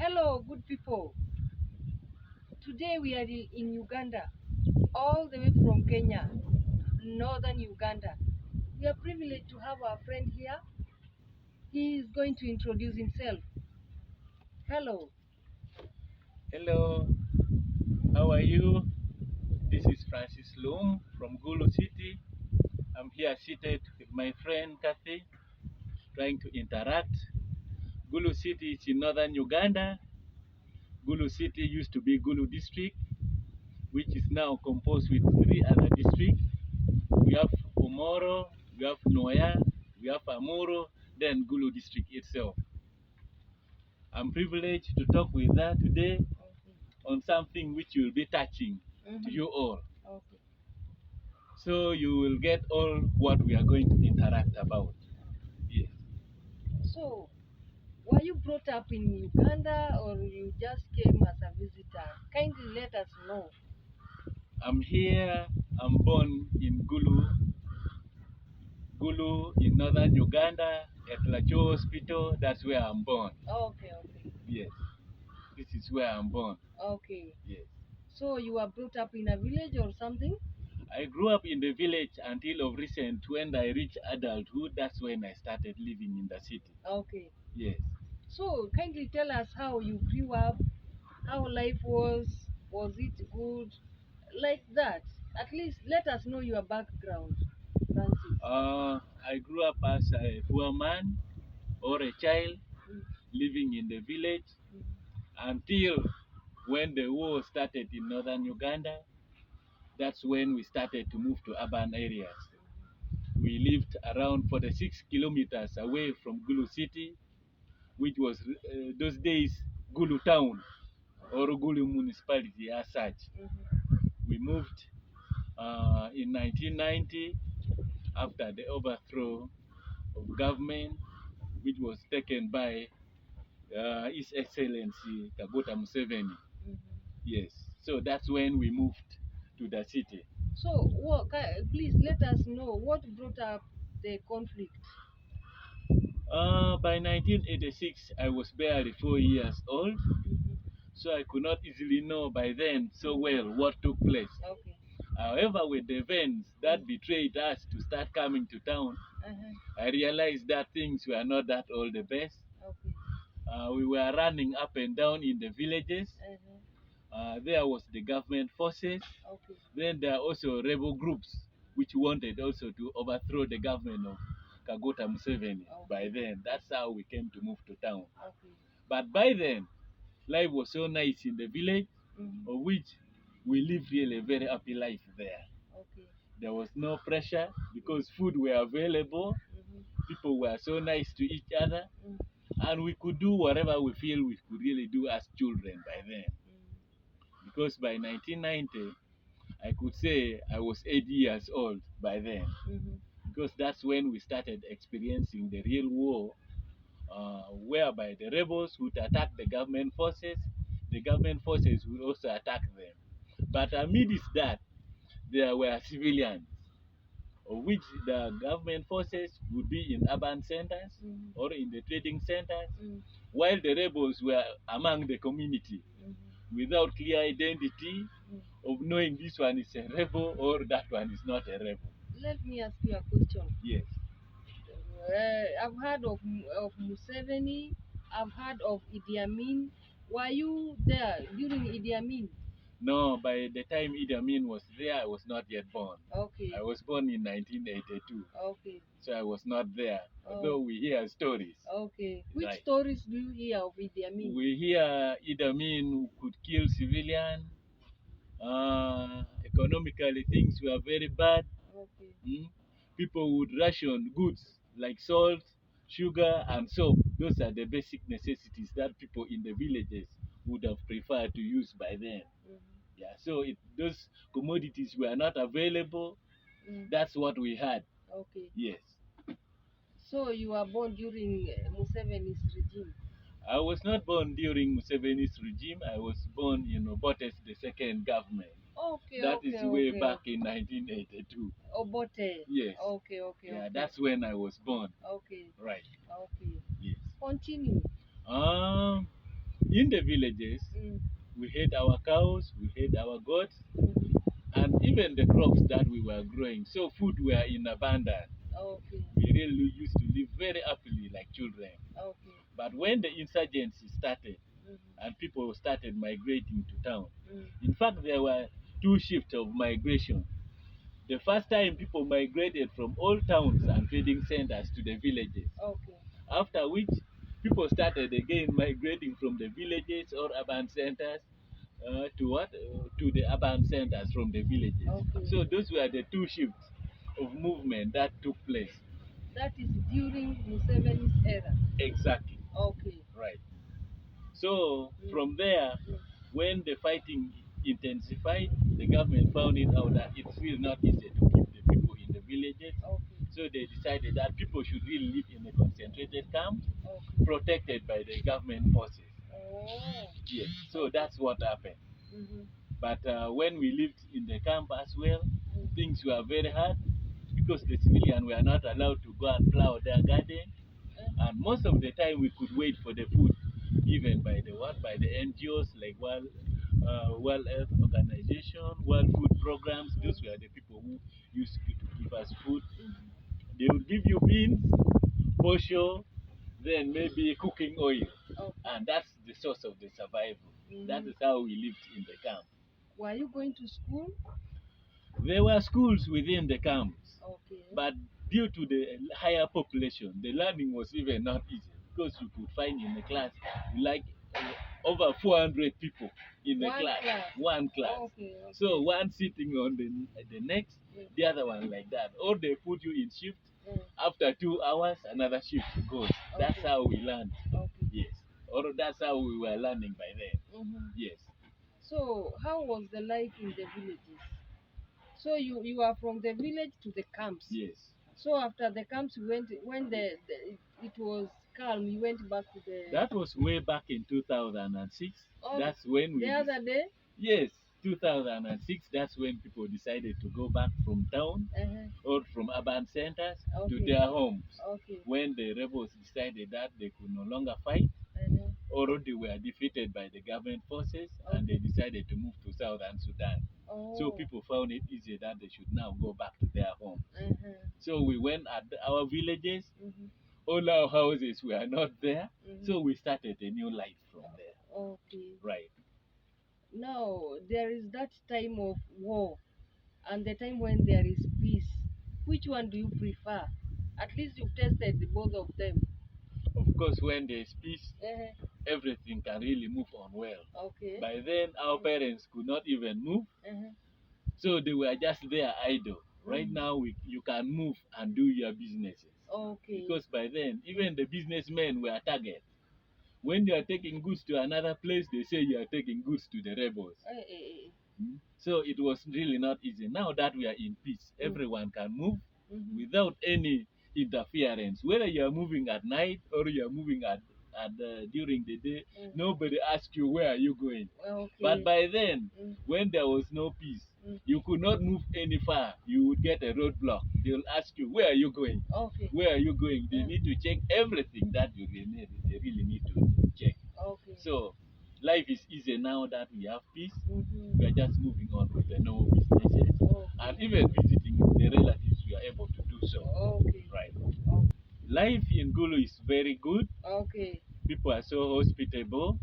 Hello, good people. Today we are in Uganda, all the way from Kenya, Northern Uganda. We are privileged to have our friend here. He is going to introduce himself. Hello. Hello, how are you? This is Francis Loum from Gulu City. I'm here seated with my friend Kathy, trying to interact. Gulu City is in northern Uganda. Gulu City used to be Gulu district, which is now composed with three other districts. We have Omoro, we have Noya, we have Amuro, then Gulu district itself. I'm privileged to talk with her today on something which will be touching to you all. Okay. So you will get all what we are going to interact about. Yes. So, were you brought up in Uganda or you just came as a visitor? Kindly let us know. I'm here. I'm born in Gulu in northern Uganda at Lacho Hospital. That's where I'm born. Okay. Yes. This is where I'm born. Okay. Yes. So, you were brought up in a village or something? I grew up in the village until of recent when I reached adulthood. That's when I started living in the city. Okay. Yes. So, kindly tell us how you grew up, how life was it good? Like that. At least let us know your background, Francis. I grew up as a poor man or a child Mm, living in the village mm, until when the war started in northern Uganda. That's when we started to move to urban areas. We lived around 46 kilometers away from Gulu city, which was those days Gulu town or Gulu municipality as such. We moved in 1990 after the overthrow of government, which was taken by His Excellency Kaguta Museveni. mhm. Yes, so that's when we moved to the city. So, please let us know what brought up the conflict. By 1986, I was barely 4 years old, Mhm. so I could not easily know by then so well what took place. Okay. However, with the events that betrayed us to start coming to town, Uh-huh. I realized that things were not that all the best. Okay. We were running up and down in the villages. Uh-huh. There was the government forces. Okay. Then there are also rebel groups which wanted also to overthrow the government of Kaguta Museveni. By Okay. then, that's how we came to move to town. Okay. But by then, life was so nice in the village, Mhm. of which we lived really a very happy life there. Okay. There was no pressure because food were available. Mhm. People were so nice to each other, Mm, and we could do whatever we feel we could really do as children by then. mm. Because by 1990, I could say I was 8 years old by then. Mhm. Because that's when we started experiencing the real war, whereby the rebels would attack the government forces would also attack them. But amidst that, there were civilians, of which the government forces would be in urban centers Mhm. or in the trading centers, Mm, while the rebels were among the community mhm. without clear identity Mm. of knowing this one is a rebel or that one is not a rebel. Let me ask you a question. Yes. I've heard of Museveni. I've heard of Idi Amin. Were you there during Idi Amin? No, by the time Idi Amin was there, I was not yet born. Okay. I was born in 1982, Okay. so I was not there. Oh. Although we hear stories, Okay. Which right? stories do you hear of Idi Amin? We hear Idi Amin could kill civilian. Economically, things were very bad. Okay. Mm? People would ration goods like salt, sugar, and soap. Those are the basic necessities that people in the villages would have preferred to use by then. Mhm. Yeah, so those commodities were not available. Mm. That's what we had. Okay. Yes. So you were born during Museveni's regime. I was not born during Museveni's regime. I was born in Obote's the second government. Okay. That is Okay. way Okay. back in 1982. Obote. Yes. Okay. Okay. Yeah, Okay. that's when I was born. Okay. Right. Okay. Yes. Continue. Um, in the villages, we had our cows, we had our goats, and even the crops that we were growing. So food were in abundance. Okay. We really used to live very happily like children. Okay. But when the insurgency started and people started migrating to town, in fact, there were two shifts of migration. The first time people migrated from old towns and trading centers to the villages. Okay. After which, people started again migrating from the villages or urban centers to what? To the urban centers from the villages. Okay. So those were the two shifts of movement that took place. That is during Museveni's era. Exactly. Okay. Right. So from there, when the fighting intensified, the government found it out that it's really not easy to keep the people in the villages. Okay. So they decided that people should really live in a concentrated camp, Okay. protected by the government forces. Oh. Yes. So that's what happened. Mm-hmm. But when we lived in the camp as well, things were very hard because the civilians were not allowed to go and plow their garden. And most of the time we could wait for the food given by the what? By the NGOs like World Health Organization, World Food Programs. Those were the people who used to give us food. They would give you beans, posho, then maybe cooking oil. Okay. And that's the source of the survival. That is how we lived in the camp. Were you going to school? There were schools within the camps, Okay. but due to the higher population, the learning was even not easy because you could find in the class like over 400 people in the class. One class. Okay, okay. So one sitting on the next, the other one like that. Or they put you in shift. After 2 hours, another shift goes. That's how we learned. Okay. Yes. Or that's how we were learning by then. Yes. So how was the life in the villages? So you are from the village to the camps. Yes. So after the camps, you went when it was calm. You went back to the. That was way back in 2006. Oh, that's when we. The other day. Yes, 2006. That's when people decided to go back from town or from urban centers to their homes. Okay. When the rebels decided that they could no longer fight, or they were defeated by the government forces, and they decided to move to Southern Sudan. So people found it easy that they should now go back to their homes. So we went at our villages. All our houses were not there. So we started a new life from there. Okay. Right. Now there is that time of war and the time when there is peace. Which one do you prefer? At least you've tested both of them. Of course, when there's peace, everything can really move on well. Okay. By then, our parents could not even move. So they were just there idle. Right now, you can move and do your businesses. Okay. Because by then, even the businessmen were targeted. When you are taking goods to another place, they say you are taking goods to the rebels. So it was really not easy. Now that we are in peace, everyone can move without any interference. Whether you are moving at night or you are moving at during the day, nobody asks you where are you going. Okay. But by then, when there was no peace, you could not move any far. You would get a roadblock. They'll ask you, where are you going? Okay. Where are you going? They need to check everything that you really need. They really need to check. Okay. So life is easy now that we have peace. We are just moving on with the normal businesses. And even visiting the relatives, we are able to do so. Okay. Right. Life in Gulu is very good. Okay. People are so hospitable.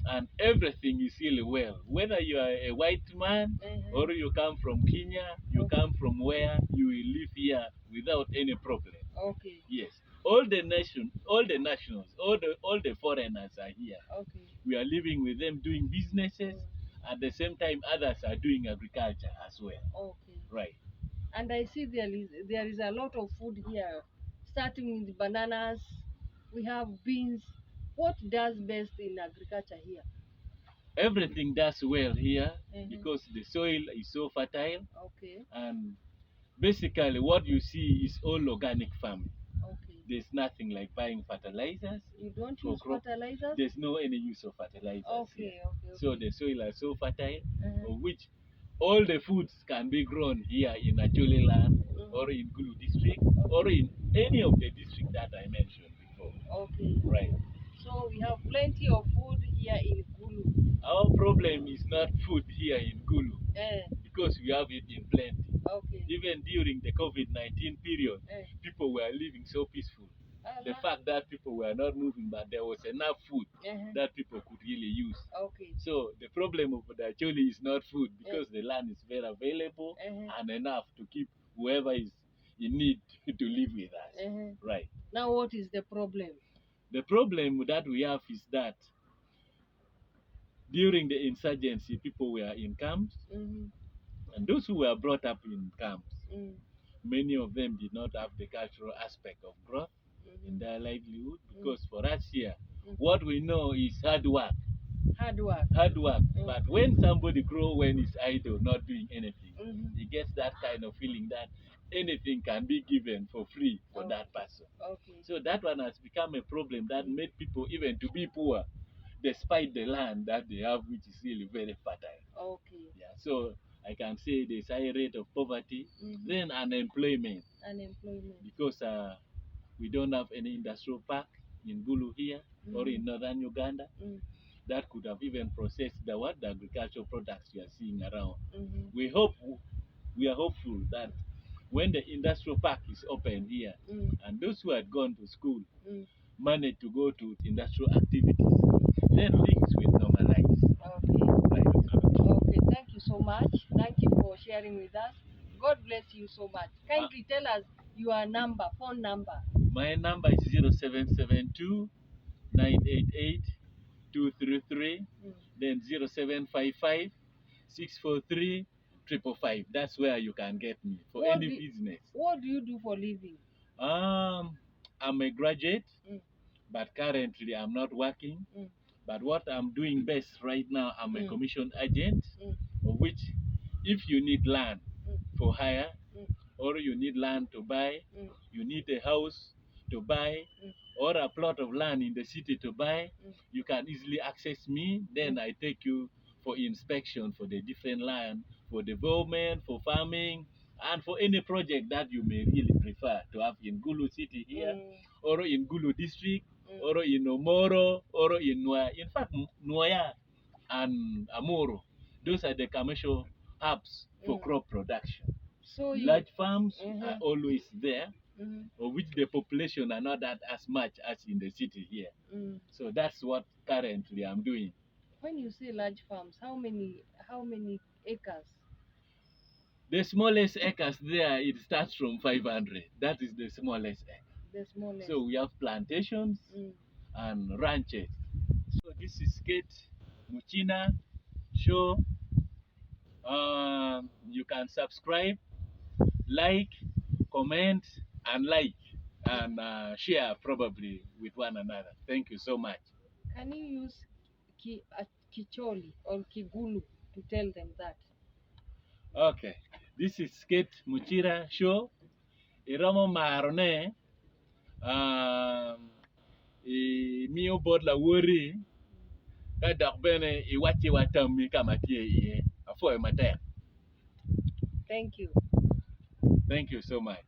And everything is really well. Whether you are a white man or you come from Kenya, you come from where, you will live here without any problem. Okay. Yes. All the nationals, all the foreigners are here. Okay. We are living with them doing businesses. At the same time, others are doing agriculture as well. Okay. Right. And I see there is a lot of food here, starting with bananas. We have beans. What does best in agriculture here? Everything does well here because the soil is so fertile. Okay. And basically what you see is all organic farming. Okay. There's nothing like buying fertilizers. You don't use fertilizers? There's no any use of fertilizers here. Okay. So the soil is so fertile, of which all the foods can be grown here in Acholi land or in Gulu district or in any of the districts that I mentioned before. Okay. Right. So we have plenty of food here in Gulu? Our problem is not food here in Gulu because we have it in plenty. Okay. Even during the COVID-19 period, people were living so peaceful. The fact that people were not moving, but there was enough food that people could really use. Okay. So the problem of the actually is not food because the land is very available and enough to keep whoever is in need to live with us. Right. Now what is the problem? The problem that we have is that during the insurgency, people were in camps, and those who were brought up in camps, many of them did not have the cultural aspect of growth in their livelihood because for us here, what we know is hard work. Hard work. Hard work. But when somebody grows when he's idle, not doing anything, he gets that kind of feeling that anything can be given for free for that person. Okay. So that one has become a problem that made people even to be poor despite the land that they have, which is really very fertile. Okay. Yeah. So I can say there's high rate of poverty, then unemployment. Unemployment. Because we don't have any industrial park in Gulu here or in Northern Uganda that could have even processed the agricultural products we are seeing around. We are hopeful that when the industrial park is open here and those who had gone to school manage to go to industrial activities, then things will normalize. Okay. Right. Okay, thank you so much. Thank you for sharing with us. God bless you so much. Kindly tell us your number, phone number. My number is 0772 988 233, then 0755 643 555. That's where you can get me for any business. What do you do for living? I'm a graduate, but currently I'm not working. But what I'm doing best right now, I'm a commission agent, of which if you need land for hire, or you need land to buy, you need a house to buy, or a plot of land in the city to buy, you can easily access me. Then I take you for inspection for the different land, for development, for farming, and for any project that you may really prefer to have in Gulu city here, or in Gulu district, or in Omoro, or in Nwaya. In fact, Nwaya and Amoro, those are the commercial hubs for crop production. So large farms are always there, of which the population are not that as much as in the city here. So that's what currently I'm doing. When you say large farms, how many acres? The smallest acres there, it starts from 500. That is the smallest acre. The smallest. So we have plantations and ranches. So this is Kate Muchina show. You can subscribe, like, comment, and share probably with one another. Thank you so much. Can you use Kicholi or Kigulu to tell them that? Okay, this is Kate Muchira show. Iramo marone mio bod la wori ka dak bene iwachi watami kamatie iye afo e matek. Thank you. Thank you so much.